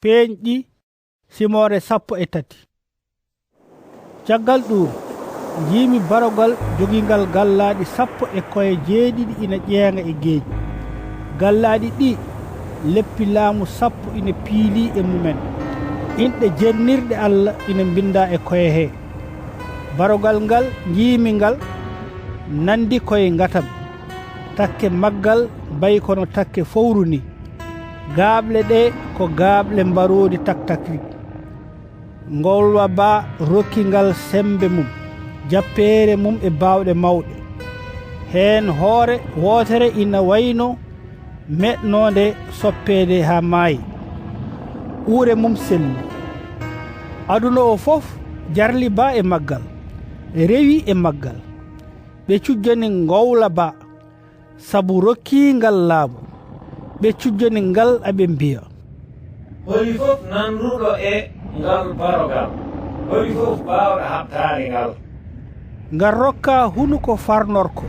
peeñɗi simore 13. caggal ɗum jiimi barogal jogingal gallaɗi 17 ina ƴeenga e geeji. gallaɗi ɗi leppi laamu 10 ina piili e mumen. inɗe jennirɗe Allah ina binda e koye he. barogal ngal jiimi ngal nandi koye ngatam. takke maggal bayi kono takke fowru ni. gaaɓle ɗe ko gaaɓle mbarodi taktakri. ngolwa ba rokkingal sembe mum, jappeere mum e baawɗe mawɗe. heen hoore wootere ina wayno meɗnode soppeede ha maayi. uure mum selli. aduna o fof jarli ba e maggal, rewi e maggal. ɓe cujjani ngowla ba sabu rokkingal laamu. ɓe cujjani ngal aɓe mbiya holi fof nanduɗo e ngal barogal, holi fof bawɗo habtade ngal. ngal rokka hunuko farnorko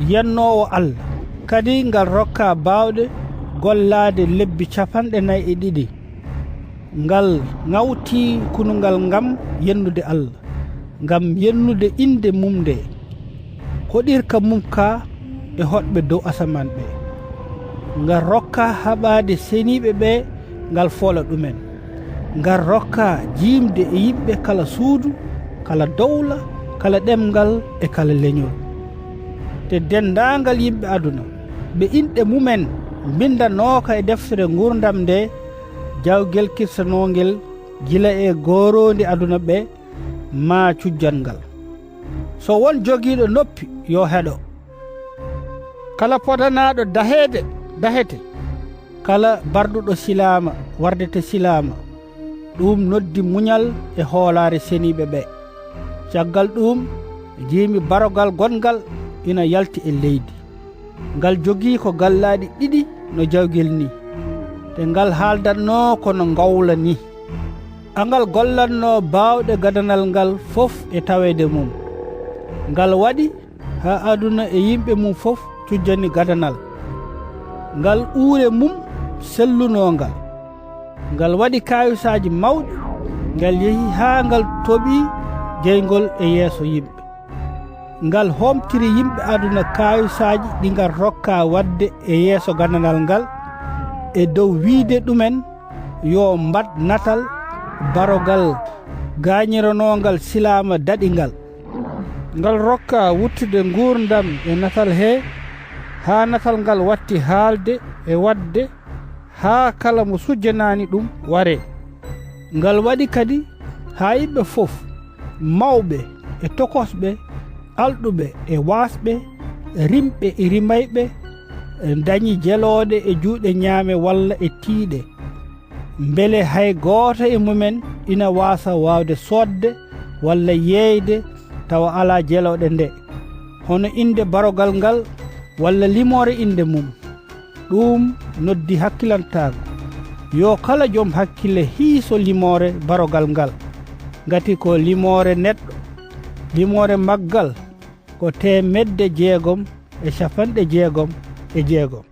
yennowo Allah. kadi ngal rokka bawɗe gollade lebbi 42. ngal ŋawti kunungal ngam yennude Allah, ngam yennude inde mum nde, hoɗirka mum ka e hoɗɓe dow asaman ɓe. ngal rokka haɓade seniɓe ɓe ngal foola ɗumen. ngal rokka jimde e yimɓe kala suudu, kala dowla, kala ɗemgal e kala leñol. te dendagal yimɓe aduna ɓe inɗe mumen bindanoka e deftere gurdam nde jawguel kirsanogel gila e gorondi aduna ɓe ma cujjangal. so won jogiiɗo noppi yo heɗo. kala podanaɗo dahete, kala barduɗo silama wardete silama. ɗum noddi muñal e hoolare seniɓe ɓe. caggal ɗum jiimi barogal gongal ina yalti e leydi. ngal jogii ko gallaɗi 2 no jawgel ni, te ngal haaldanno kono ngawla ni. angal gollanno baawɗe gadanal ngal fof e tawede mum. ngal waɗi ha aduna e yimɓe mum fof cujjani gadanal. ngal uure mum sellunongal. ngal waɗi kayusaji mawɗi. ngal yehi ha ngal toɓi jeygol e yeeso yimɓe. ngal homtiri yimɓe aduna kayusaji ɗi ngal rokka wadde e yeeso gadanal ngal, e dow wiide ɗumen yo mbad natal barogal gañiranongal silama daɗingal. ngal rokka wuttude gurdam e natal he, ha natal ngal watti haalde e wadde ha kala mo sujjanani ɗum ware. ngal waɗi kadi ha yimɓe fof, mawɓe e tokosɓe, alɗuɓe e wasɓe, rimɓe e rimayɓe, dañi jelode e juuɗe ñaame walla e tiiɗe, beele hay gooto e mumen ina waasa wawde sodde walla yeyde tawa ala jeloɗe nde, hono inde barogal ngal walla limore inde mum. ɗum noddi hakkilantago yo kala joom hakkille hiiso limore barogal ngal, ngati ko limore neɗɗo. limore maggal ko 666.